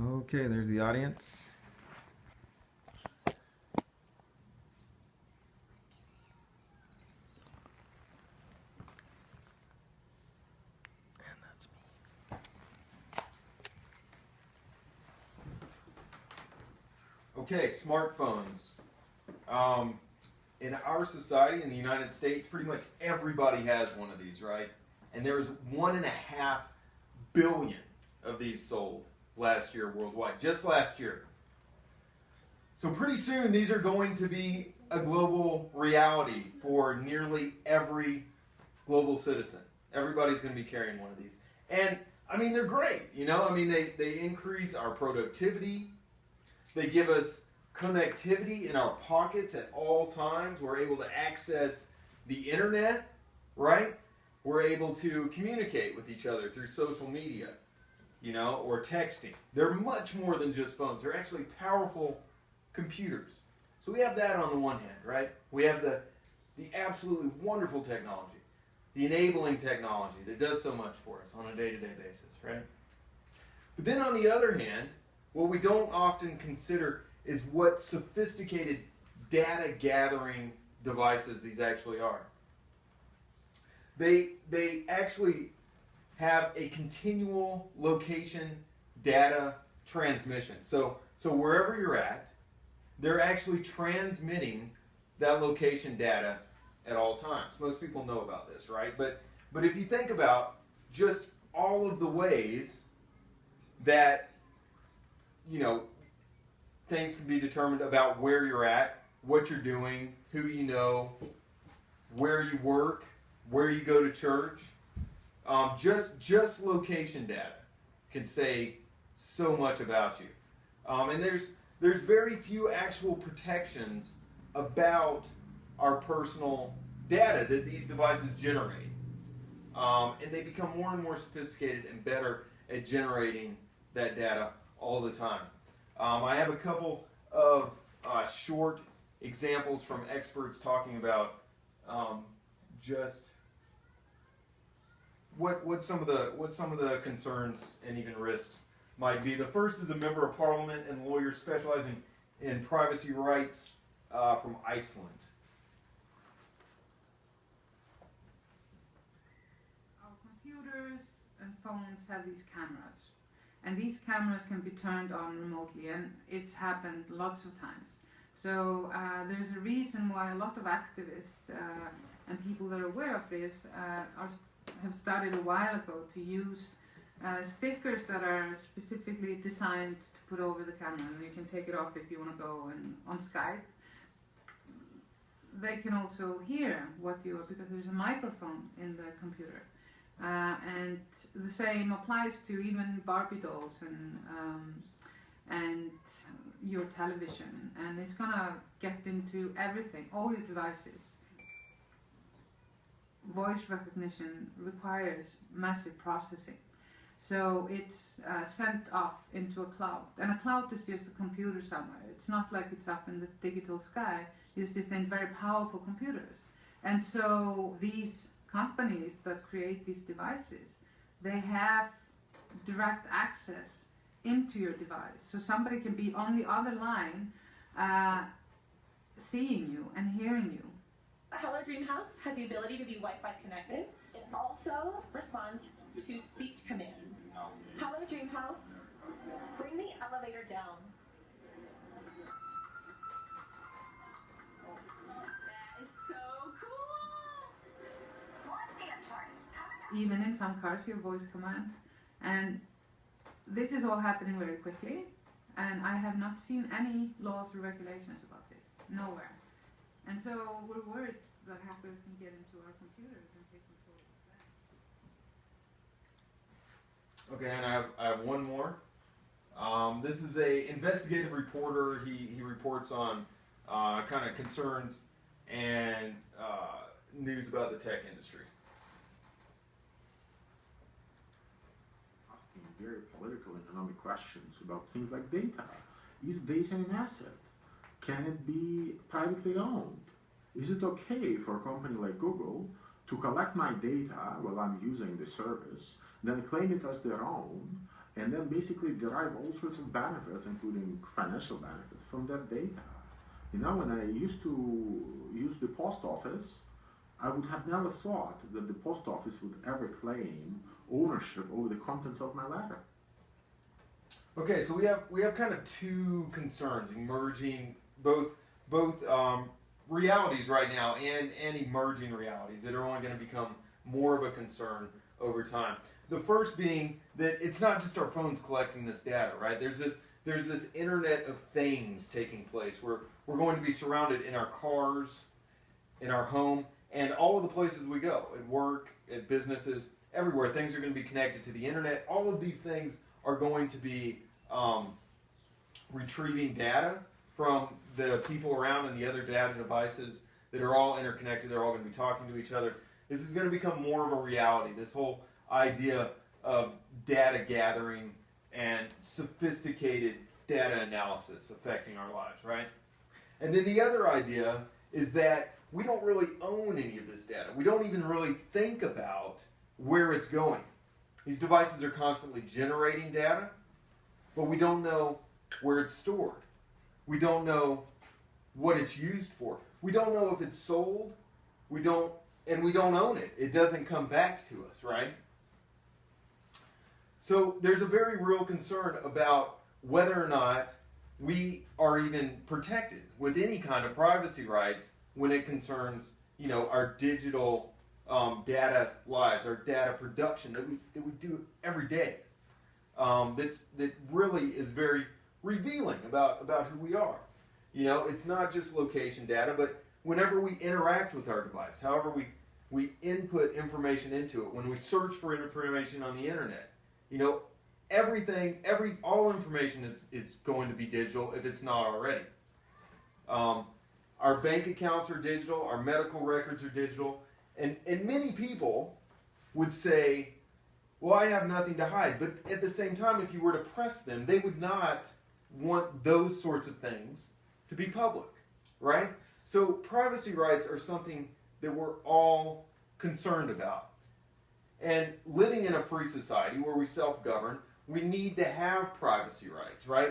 Okay, there's the audience. And that's me. Okay, smartphones. In our society, in the United States, pretty much everybody has one of these, right? And there's 1.5 billion of these sold last year worldwide, just last year. So pretty soon these are going to be a global reality for nearly every global citizen. Everybody's going to be carrying one of these. And I mean, they're great, you know? I mean, they increase our productivity. They give us connectivity in our pockets at all times. We're able to access the internet, right? We're able to communicate with each other through social media, you know, or texting. They're much more than just phones. They're actually powerful computers. So we have that on the one hand, right? We have the absolutely wonderful technology, the enabling technology that does so much for us on a day-to-day basis, right? But then on the other hand, what we don't often consider is what sophisticated data gathering devices these actually are. They actually have a continual location data transmission. So wherever you're at, they're actually transmitting that location data at all times. Most people know about this, right? But if you think about just all of the ways that, you know, things can be determined about where you're at, what you're doing, who you know, where you work, where you go to church. Just location data can say so much about you. And there's very few actual protections about our personal data that these devices generate. And they become more and more sophisticated and better at generating that data all the time. I have a couple of short examples from experts talking about just what some of the concerns and even risks might be. The first is a member of parliament and lawyer specializing in privacy rights from Iceland. Our computers and phones have these cameras. And these cameras can be turned on remotely, and it's happened lots of times. So there's a reason why a lot of activists and people that are aware of this have started a while ago to use stickers that are specifically designed to put over the camera, and you can take it off if you want to go on Skype. They can also hear what you are, because there's a microphone in the computer. And the same applies to even Barbie dolls and your television, and it's gonna get into everything, all your devices. Voice recognition requires massive processing, so it's sent off into a cloud, and a cloud is just a computer somewhere. It's not like it's up in the digital sky. It's just these very powerful computers, and so these companies that create these devices, they have direct access into your device. So somebody can be on the other line seeing you and hearing you. Hello Dream House has the ability to be Wi-Fi connected. It also responds to speech commands. Hello Dream House, bring the elevator down. That is so cool! Even in some cars, your voice command. And this is all happening very quickly. And I have not seen any laws or regulations about this. Nowhere. And so we're worried that hackers can get into our computers and take control of that. Okay, and I have one more. This is a investigative reporter. He reports on kind of concerns and news about the tech industry. Asking very political and economic questions about things like data. Is data an asset? Can it be privately owned? Is it okay for a company like Google to collect my data while I'm using the service, then claim it as their own, and then basically derive all sorts of benefits, including financial benefits, from that data. You know, when I used to use the post office, I would have never thought that the post office would ever claim ownership over the contents of my letter. Okay, so we have kind of two concerns emerging, both realities right now and emerging realities that are only going to become more of a concern over time. The first being that it's not just our phones collecting this data, right? There's this Internet of Things taking place where we're going to be surrounded in our cars, in our home, and all of the places we go, at work, at businesses, everywhere. Things are going to be connected to the internet. All of these things are going to be retrieving data from the people around and the other data devices that are all interconnected. They're all going to be talking to each other. This is going to become more of a reality, this whole idea of data gathering and sophisticated data analysis affecting our lives, right? And then the other idea is that we don't really own any of this data. We don't even really think about where it's going. These devices are constantly generating data, but we don't know where it's stored. We don't know what it's used for. We don't know if it's sold. We don't own it. It doesn't come back to us, right? So there's a very real concern about whether or not we are even protected with any kind of privacy rights when it concerns, our digital data lives, our data production that we do every day. That really is very revealing about who we are. It's not just location data, but whenever we interact with our device, however we input information into it, when we search for information on the internet, all information is going to be digital if it's not already. Our bank accounts are digital, our medical records are digital, and many people would say, well, I have nothing to hide. But at the same time, if you were to press them, they would not want those sorts of things to be public, right? So privacy rights are something that we're all concerned about. And living in a free society where we self-govern, we need to have privacy rights, right?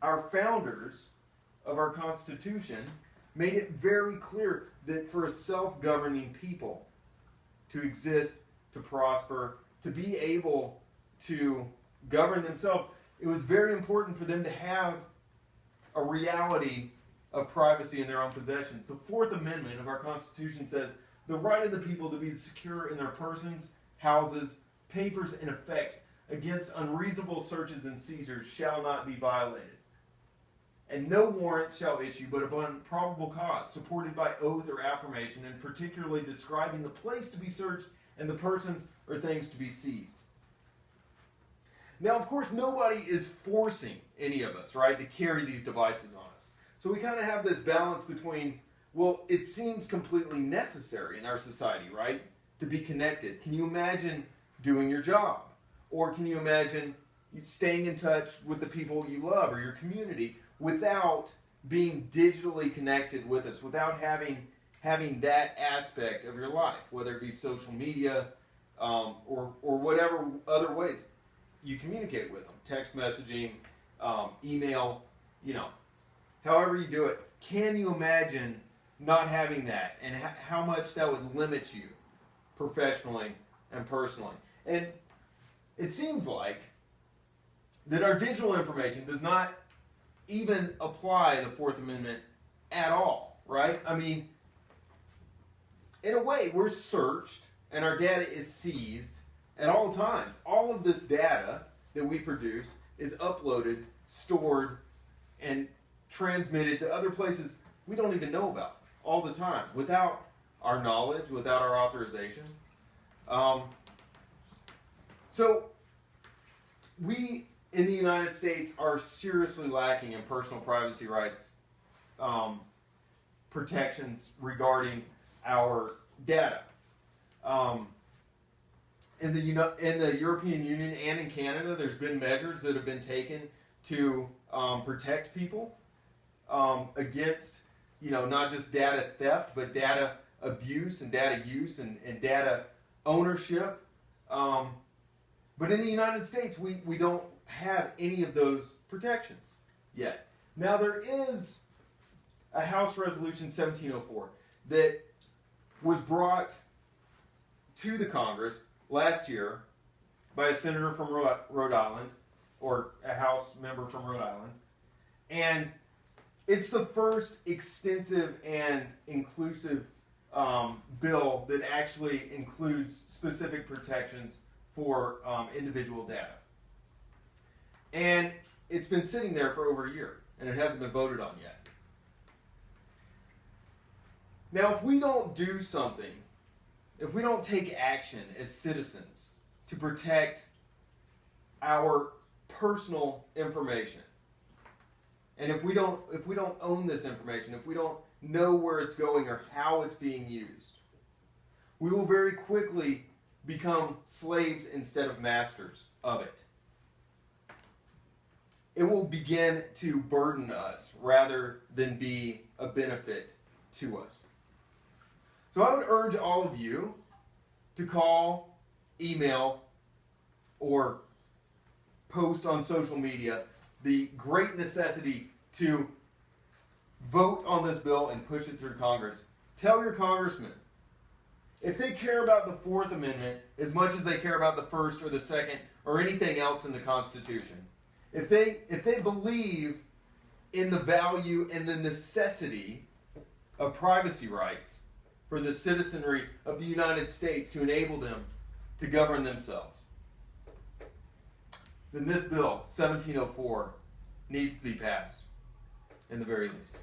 Our founders of our Constitution made it very clear that for a self-governing people to exist, to prosper, to be able to govern themselves, it was very important for them to have a reality of privacy in their own possessions. The Fourth Amendment of our Constitution says, the right of the people to be secure in their persons, houses, papers, and effects against unreasonable searches and seizures shall not be violated. And no warrant shall issue but upon probable cause, supported by oath or affirmation, and particularly describing the place to be searched and the persons or things to be seized. Now, of course, nobody is forcing any of us, right, to carry these devices on us. So we kind of have this balance between, well, it seems completely necessary in our society, right, to be connected. Can you imagine doing your job? Or can you imagine staying in touch with the people you love or your community without being digitally connected with us, without having that aspect of your life, whether it be social media or whatever other ways you communicate with them, text messaging, email, however you do it. Can you imagine not having that and how much that would limit you professionally and personally? And it seems like that our digital information does not even apply the Fourth Amendment at all, right? I mean, in a way, we're searched and our data is seized at all times. All of this data that we produce is uploaded, stored, and transmitted to other places we don't even know about all the time, without our knowledge, without our authorization. So we in the United States are seriously lacking in personal privacy rights protections regarding our data. In the European Union and in Canada, there's been measures that have been taken to protect people against, not just data theft, but data abuse and data use and data ownership. But in the United States, we don't have any of those protections yet. Now, there is a House Resolution 1704 that was brought to the Congress last year by a senator from Rhode Island, or a House member from Rhode Island, and it's the first extensive and inclusive bill that actually includes specific protections for individual data. And it's been sitting there for over a year, and it hasn't been voted on yet. Now, if we don't do something, if we don't take action as citizens to protect our personal information, and if we don't own this information, if we don't know where it's going or how it's being used, we will very quickly become slaves instead of masters of it. It will begin to burden us rather than be a benefit to us. So I would urge all of you to call, email, or post on social media the great necessity to vote on this bill and push it through Congress. Tell your congressman, if they care about the Fourth Amendment as much as they care about the First or the Second or anything else in the Constitution, if they believe in the value and the necessity of privacy rights for the citizenry of the United States to enable them to govern themselves, then this bill, 1704, needs to be passed, in the very least.